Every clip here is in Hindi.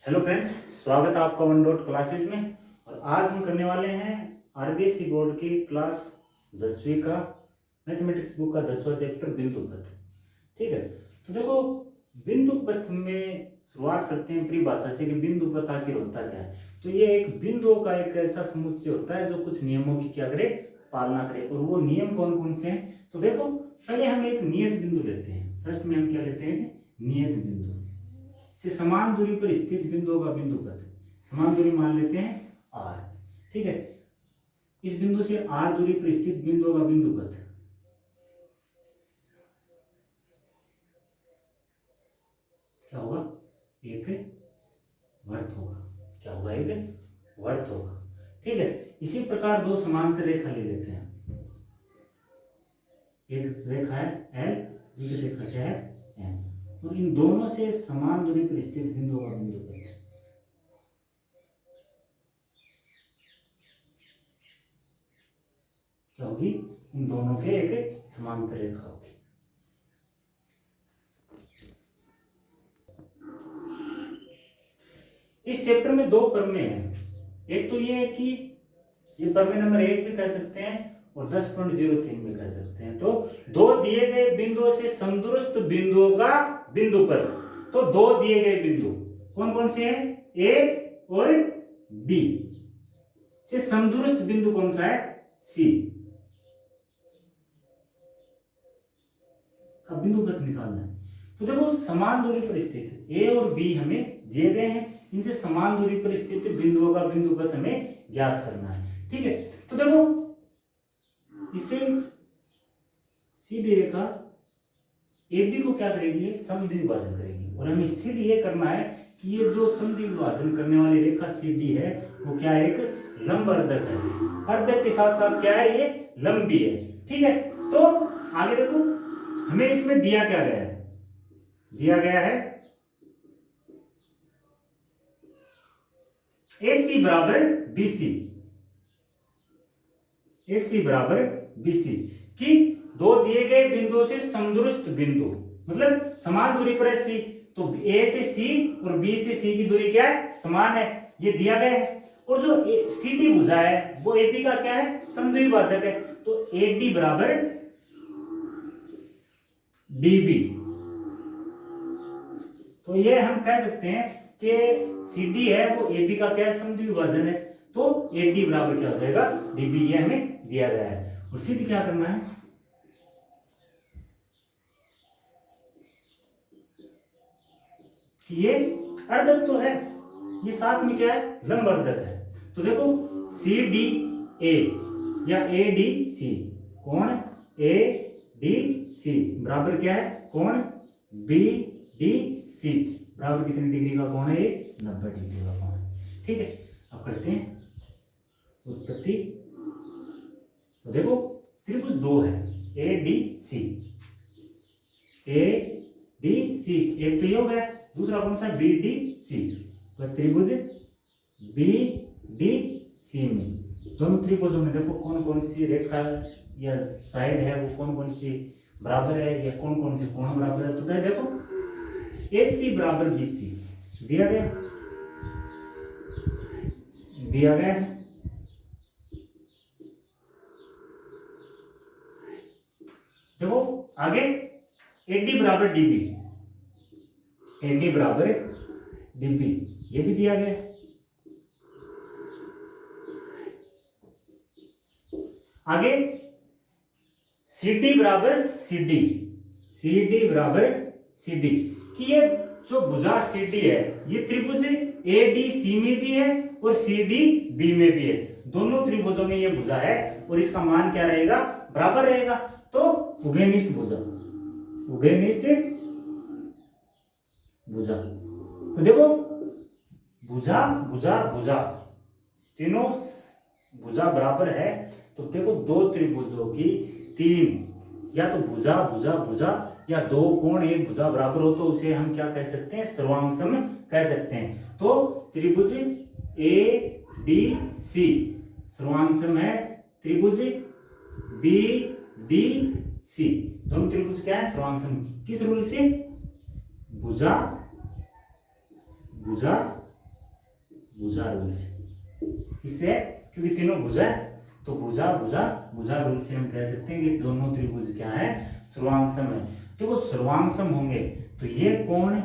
हेलो फ्रेंड्स, स्वागत है आपका वन डॉट क्लासेज में। और आज हम करने वाले हैं आरबीएसई बोर्ड की क्लास 10वीं का मैथमेटिक्स बुक का 10वां चैप्टर बिंदु पथ। ठीक है, तो देखो बिंदु पथ में शुरुआत करते हैं परिभाषा से कि बिंदु पथ आखिर होता क्या है। तो ये एक बिंदुओं का एक ऐसा समुच्चय होता है जो कुछ नियमों की क्या करे, पालना करे। और वो नियम कौन कौन से हैं, तो देखो पहले हम एक नियत बिंदु लेते हैं। फर्स्ट में हम क्या लेते हैं, नियत बिंदु से समान दूरी पर स्थित बिंदुओं का बिंदु पथ। समान दूरी मान लेते हैं r। ठीक है, इस बिंदु से r दूरी पर स्थित बिंदुओं का बिंदु पथ क्या होगा, एक वर्त होगा। क्या होगा, एक वर्त होगा। ठीक है, इसी प्रकार दो समांतर रेखा ले लेते हैं। एक रेखा है L, दूसरी रेखा क्या है M, और इन दोनों से समान दूरी पर स्थित बिंदुओं का बिंदु पथ क्या होगी, इन दोनों के एक समांतर रेखा होगी। इस चैप्टर में दो प्रमेय हैं। एक तो ये है कि ये प्रमेय नंबर 1 भी कह सकते हैं और 10.03 में कह सकते हैं। तो दो दिए गए बिंदुओं से समदूरस्थ बिंदुओं का बिंदु पथ। तो दो दिए गए बिंदु कौन कौन से हैं, ए और बी से समदूरस्थ बिंदु कौन सा है, सी का बिंदु पथ निकालना है। तो देखो समान दूरी पर स्थित ए और बी हमें दिए गए हैं, इनसे समान दूरी पर स्थित बिंदुओं का बिंदु पथ हमें ज्ञात करना है। ठीक है, तो देखो इसे सीधी रेखा AB को क्या करेगी, समद्वि विभाजन करेगी। और हमें सीधी ये करना है कि ये जो समद्वि विभाजन करने वाली रेखा CD है वो क्या है, एक लंब अर्धक है। अर्धक के साथ साथ क्या है, ये लंबी है। ठीक है, तो आगे देखो हमें इसमें दिया क्या गया है, दिया गया है AC बराबर BC। AC बराबर BC की दो दिए गए बिंदुओं से समदूरस्थ बिंदु, मतलब समान दूरी पर है C। तो A से C और B से C की दूरी क्या है, समान है, ये दिया गया है। और जो CD भुजा है वो AB का क्या है, समद्वि विभाजक है। तो AD बराबर DB। तो ये हम कह सकते हैं कि CD है वो AB का क्या है, समद्वि विभाजन है। तो AD बराबर क्या हो जाएगा, DB। ये हमें दिया गया है। और सिद्ध क्या करना है, कि ये अर्धक तो है, ये साथ में क्या है, लंब अर्धक है। तो देखो CDA या ADC, कोण ADC बराबर क्या है, कोण BDC बराबर कितनी डिग्री का कोण है, 90 डिग्री का कोण है। ठीक है, अब करते हैं उत्पत्ति। तो देखो त्रिभुज दो है ADC। ADC एक तो ये हो गया, दूसरा कौन सा, BDC। तो त्रिभुज BDC में दोनों त्रिभुजों में देखो कौन कौन सी रेखा या साइड है, वो कौन कौन सी बराबर है, या कौन कौन से कोण बराबर है। तो देखो AC बराबर BC दिया गया, दिया गया है। देखो आगे AD बराबर DB, AD बराबर DB ये भी दिया गया। आगे CD बराबर CD, CD बराबर CD कि ये जो भुजा CD है ये त्रिभुज ADC में भी है और CDB में भी है। दोनों त्रिभुजों में ये भुजा है और इसका मान क्या रहेगा, बराबर रहेगा। तो उभयनिष्ठ भुजा, उभयनिष्ठ भुजा। तो देखो भुजा भुजा भुजा तीनों भुजा बराबर है। तो देखो दो त्रिभुजों की तीन, या तो भुजा भुजा भुजा या दो कोण एक भुजा बराबर हो तो उसे हम क्या कह सकते हैं, सर्वांगसम कह सकते हैं। तो त्रिभुज ADC सर्वांगसम है त्रिभुज BDC। दोनों त्रिभुज क्या है, सर्वांगसम। किस रूल से, भुजा भुजा भुजा रूल से। किससे? क्योंकि तीनों भुजा है, तो भुजा भुजा भुजा रूल से हम कह सकते हैं कि दोनों त्रिभुज क्या है? सर्वांगसम है। तो वो सर्वांगसम होंगे तो ये कोण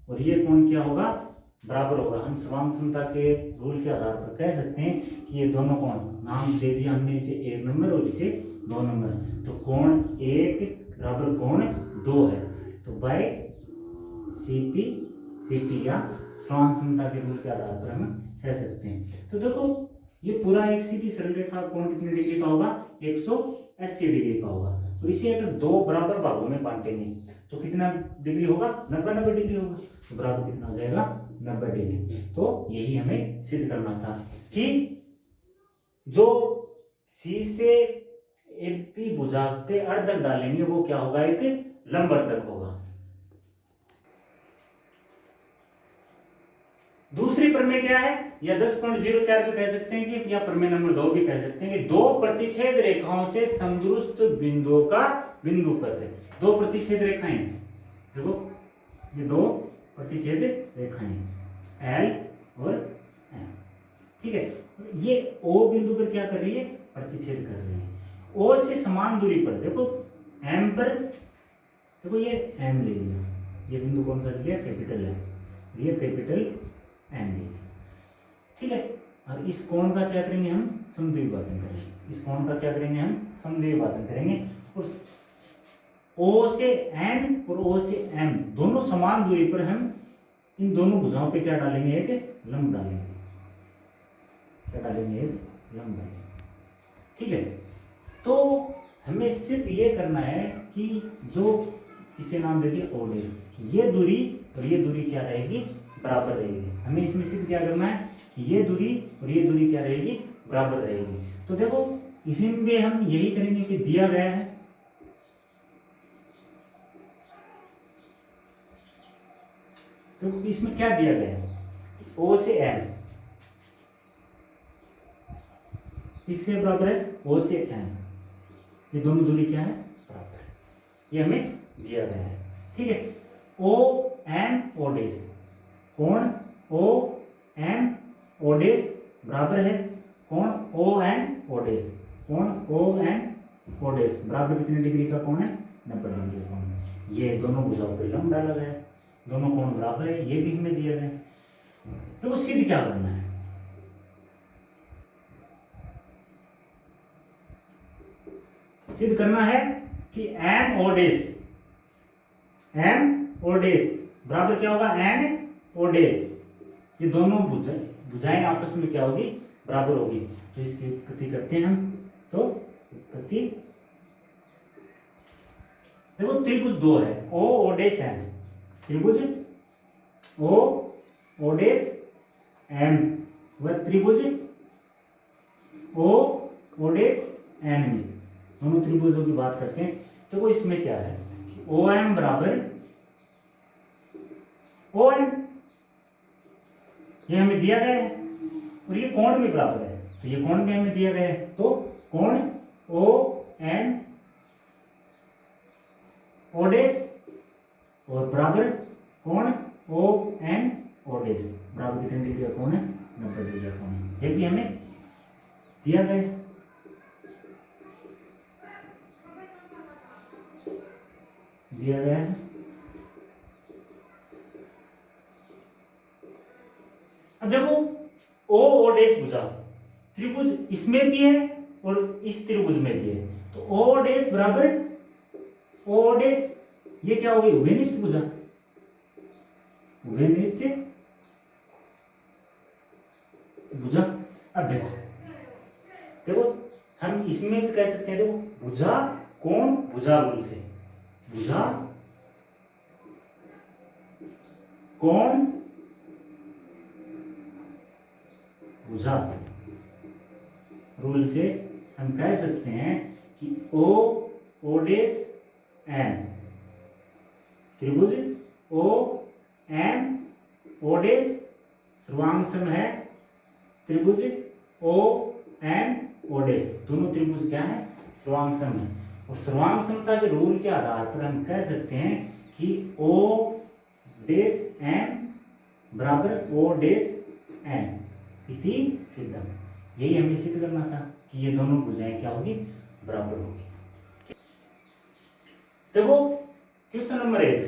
और ये कोण क्या होगा? बराबर होगा। हम सर्वांगसमता के रूल के आधार पर कह सकते हैं कि ये दोनों कोण, नाम दे दिया हमने इसे 1 नंबर और इसे 2 नंबर, तो कोण 1 बराबर कोण 2 है। तो बाय सीपी सीटी या सर्वांगसमता के रूल के आधार पर हम कह सकते हैं। तो देखो ये पूरा एक सीधी सरल रेखा कोण कितने डिग्री का होगा? 180 डिग्री का होगा। तो इसे अगर दो बराबर भागों में बांटेंगे तो कितना डिग्री होगा? 90 डिग्री होगा। तो बराबर कितना हो जाएगा? 90 डिग्री। तो यही हमें सिद्ध करना था कि जो सी से एपी भुजा पे अर्धक डालेंगे वो क्या होगा? एक लंबवर्तक होगा। दूसरी प्रमेय क्या है? या 10.04 भी कह सकते हैं कि, या प्रमेय नंबर 2 भी कह सकते हैं कि दो प्रतिच्छेद रेखाओं से समदूरस्थ बिंदुओं का बिंदुपथ है। दो प्रतिच्छेद रेखाएं, देखो ये दो प्रतिच्छेद रेखाएं एल और एम, ठीक है। ये ओ बिंदु पर क्या कर रही है? प्रतिच्छेद कर रही है। ओ से समान दूरी पर देखो एम पर, देखो ये एम ले लिया, ये बिंदु कौन सा लिया? कैपिटल एम, ये कैपिटल एम ले लिया, ठीक है। और इस कोण का क्या करेंगे? हम समद्विभाजन करेंगे। इस कोण का क्या करेंगे? हम समद्विभाजन करेंगे। और ओ से एन और ओ से एम दोनों समान दूरी पर हम इन दोनों भुजाओं पे क्या डालेंगे? एक लंब डालेंगे। क्या डालेंगे? एक लंब डालेंगे, ठीक है। तो हमें सिर्फ ये करना है कि जो इसे नाम दे दिया ओ डैश, ये दूरी और ये दूरी क्या रहेगी? बराबर रहेगी। हमें इसमें सिर्फ क्या करना है कि ये दूरी और ये दूरी क्या रहेगी? बराबर रहेगी। तो देखो इसमें हम यही करेंगे कि दिया गया है, तो इसमें क्या दिया गया है? ओ से एम किससे बराबर है? ओ से एम, ये दोनों दूरी क्या है? बराबर है। ये हमें दिया गया है, ठीक है। ओ एम ओ डैश, कोण ओ एम ओ डैश बराबर है कोण ओ एन ओ डैश। कोण ओ एन ओ डैश बराबर कितने डिग्री का कोण है? 90 डिग्री का कोण है। ये दोनों भुजाओं पर लंब डाला गया है, दोनों कोण बराबर है, ये भी हमें दिया गया है। तो वो सिद्ध क्या करना है? सिद्ध करना है कि M O dash, M O dash बराबर क्या होगा? N O dash. ये दोनों भुजाएं आपस में क्या होगी? बराबर होगी। तो इसकी उत्पत्ति करते हैं हम। तो उत्पत्ति देखो त्रिभुज दो है, ओ ओ डैश एम, त्रिभुज ओ डैश एम व त्रिभुज ओ डैश एन में, दोनों त्रिभुजों की बात करते हैं। तो वो इसमें क्या है कि ओ एम बराबर ओ एम, ये हमें दिया गया है, और ये कोण भी बराबर है, तो ये कोण भी हमें दिया गया है। तो कोण ओ एन ओ डैश और बराबर कोण ओ एन ओ डैश बराबर कितने डिग्री का कोण है? 90 डिग्री का कोण है। ये भी हमें दिया गया है, दिया गया है। अब देखो ओ ओ डैश भुजा त्रिभुज इसमें भी है और इस त्रिभुज में भी है, तो ओ डैश बराबर ओ डैश, ये क्या हो गई? उभयनिष्ठ भुजा, उभयनिष्ठ भुजा। अब देखो देखो हम इसमें भी कह सकते हैं, देखो भुजा कोण भुजा रूल से, भुजा कोण भुजा रूल से हम कह सकते हैं कि ओ ओ डैश एम, त्रिभुज ओ एम ओ डैश सर्वांगसम है त्रिभुज ओ एम ओ डैश। दोनों त्रिभुज क्या है? सर्वांगसम है। और सर्वांगसमता के रूल के आधार पर हम कह सकते हैं कि ओ डैश एम बराबर ओ डैश एम, इति सिद्धम। यही हमें सिद्ध करना था कि ये दोनों भुजाएं क्या होगी, बराबर होगी। देखो क्वेश्चन नंबर 1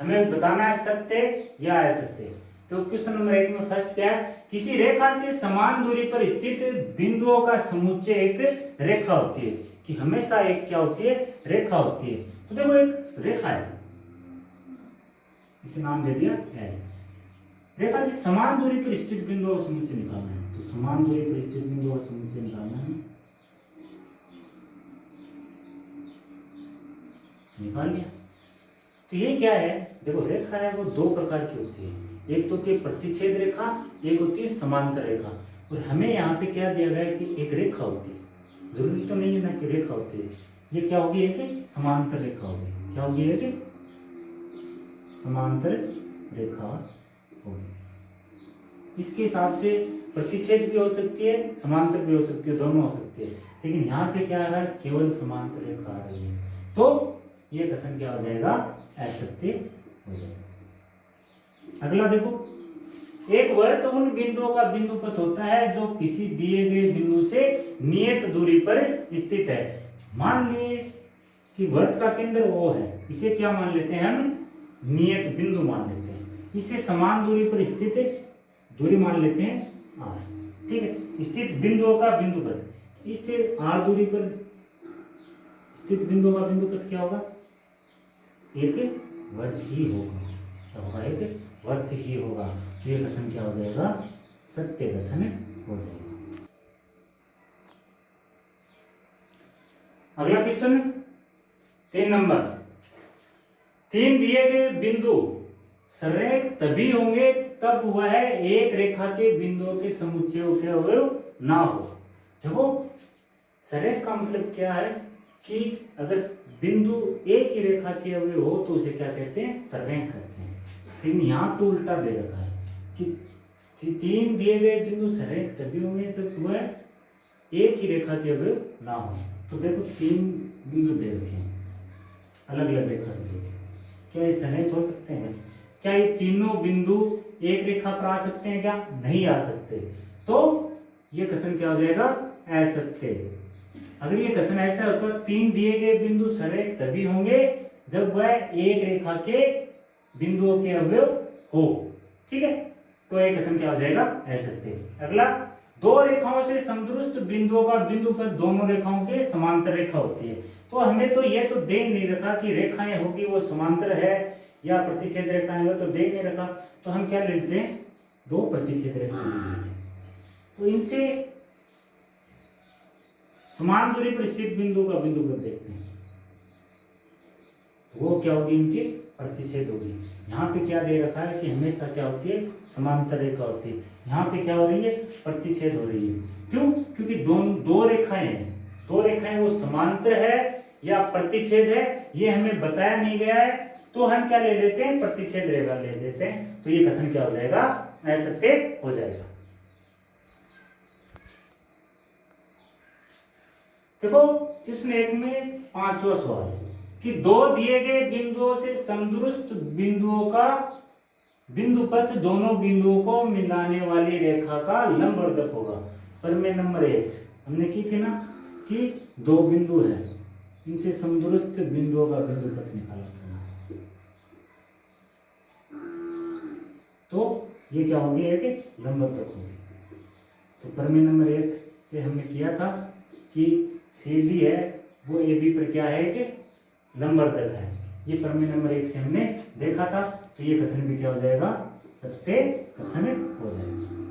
हमें बताना है सत्य या असत्य। तो क्वेश्चन नंबर 1 में फर्स्ट क्या है, किसी रेखा से समान दूरी पर स्थित बिंदुओं का समुच्चय एक रेखा होती है। कि हमेशा एक क्या होती है, रेखा होती है। तो देखो एक रेखा है, इसे नाम दे दिया एल। रेखा से समान दूरी पर स्थित बिंदुओं का समुच्चय निकालना है। तो समान दूरी पर स्थित बिंदुओं का समुच्चय निकालना है, निकाल लिया। तो ये क्या है, देखो रेखा है वो दो प्रकार की होती है। एक तो होती है प्रतिच्छेद रेखा, एक होती है समांतर रेखा। और हमें यहाँ पे क्या दिया गया है कि एक रेखा होती है, जरूरी तो नहीं है ना कि रेखा होती है। ये क्या होगी, एक समांतर रेखा होगी। क्या होगी, एक समांतर रेखा होगी। इसके हिसाब से प्रतिच्छेद भी हो सकती है, समांतर भी हो सकती है, दोनों हो सकती है। लेकिन यहाँ पे क्या आ रहा है, केवल समांतर रेखा आ रही है। तो ये कथन क्या हो जाएगा, असत्य हो जाएगा। अगला देखो, एक वर्त उन बिंदुओं का बिंदुपथ होता है जो किसी दिए गए बिंदु से नियत दूरी पर स्थित है। मान लिए कि वर्त का केंद्र O है, इसे क्या मान लेते हैं हम, नियत बिंदु मान लेते हैं। इसे समान दूरी पर स्थित दूरी मान लेते हैं R, ठीक है। स्थित बिंदुओं का बिंदुपथ, इससे R दूरी पर स्थित बिंदुओं का बिंदुपथ क्या होगा, एक वर्त ही होगा। क्या होगा, एक वर्त ही होगा। ये कथन क्या हो जाएगा, सत्य कथन हो जाएगा। अगला क्वेश्चन 3 नंबर, 3 दिए गए बिंदु सरेख तभी होंगे तब वह एक रेखा के बिंदुओं के समुच्चयों के अवयव ना हो। देखो सरेख का मतलब क्या है कि अगर बिंदु एक ही रेखा के अवयव हो तो उसे क्या कहते हैं, सरेख कहते हैं। लेकिन यहाँ तो उल्टा दे रखा है कि 3 दिए गए बिंदु सरेख तभी होंगे जब वह एक ही रेखा के अवयव ना हो। तो देखो 3 बिंदु दे रखे हैं अलग अलग रेखा से, क्या ये सरेख हो सकते हैं? क्या ये तीनों बिंदु एक रेखा पर आ सकते हैं? क्या नहीं आ सकते। तो ये कथन क्या हो जाएगा, असत्य। अगर ये कथन ऐसा होता, 3 दिए गए बिंदु सरेख तभी होंगे जब वह एक रेखा के बिंदुओं के अवयव हो, ठीक है। तो ये कथन क्या हो जाएगा, असत्य। अगला, 2 रेखाओं से समदुरुस्त बिंदुओं का बिंदुपथ दोनों रेखाओं के समांतर रेखा होती है। तो हमें तो ये तो दे नहीं रखा कि रेखाएं होगी वो समांतर है या प्रतिच्छेद रेखाएं हो, तो दे नहीं रखा। तो हम क्या ले लेते हैं, 2 प्रतिच्छेद रेखाएं ले लेते हैं। तो इनसे समान दूरी पर स्थित बिंदु का बिंदुपथ देखते हैं, वो क्या होगी, इनकी प्रतिच्छेद होगी। यहाँ पे क्या दे रखा है कि हमेशा क्या होती है, समांतर रेखा होती है। यहाँ पे क्या हो रही है, प्रतिच्छेद हो रही है। क्यों? क्योंकि दो रेखाएं हैं, 2 रेखाएं वो समांतर है या प्रतिच्छेद है, ये हमें बताया नहीं गया है। तो हम क्या ले लेते हैं, प्रतिच्छेद रेखा ले लेते हैं। तो ये कथन क्या हो जाएगा, असत्य हो जाएगा। देखो प्रश्न 1 में 5वां सवाल कि 2 दिए गए बिंदुओं से समदुरुस्त बिंदुओं का बिंदुपथ दोनों बिंदुओं को मिलाने वाली रेखा का लंबवर्धक होगा। प्रमेय नंबर 1 हमने की थी ना कि 2 बिंदु है, इनसे समदुरुस्त बिंदुओं का बिंदुपथ निकाला था। तो ये क्या होगी, एक लंबवर्धक होगी। तो प्रमेय नंबर 1 से हमने किया था कि CD है वो AB पर क्या है, एक लंबवर्धक है। ये प्रमेय नंबर 1 से हमने देखा था। तो ये कथन भी क्या हो जाएगा, सत्य कथन हो जाएगा।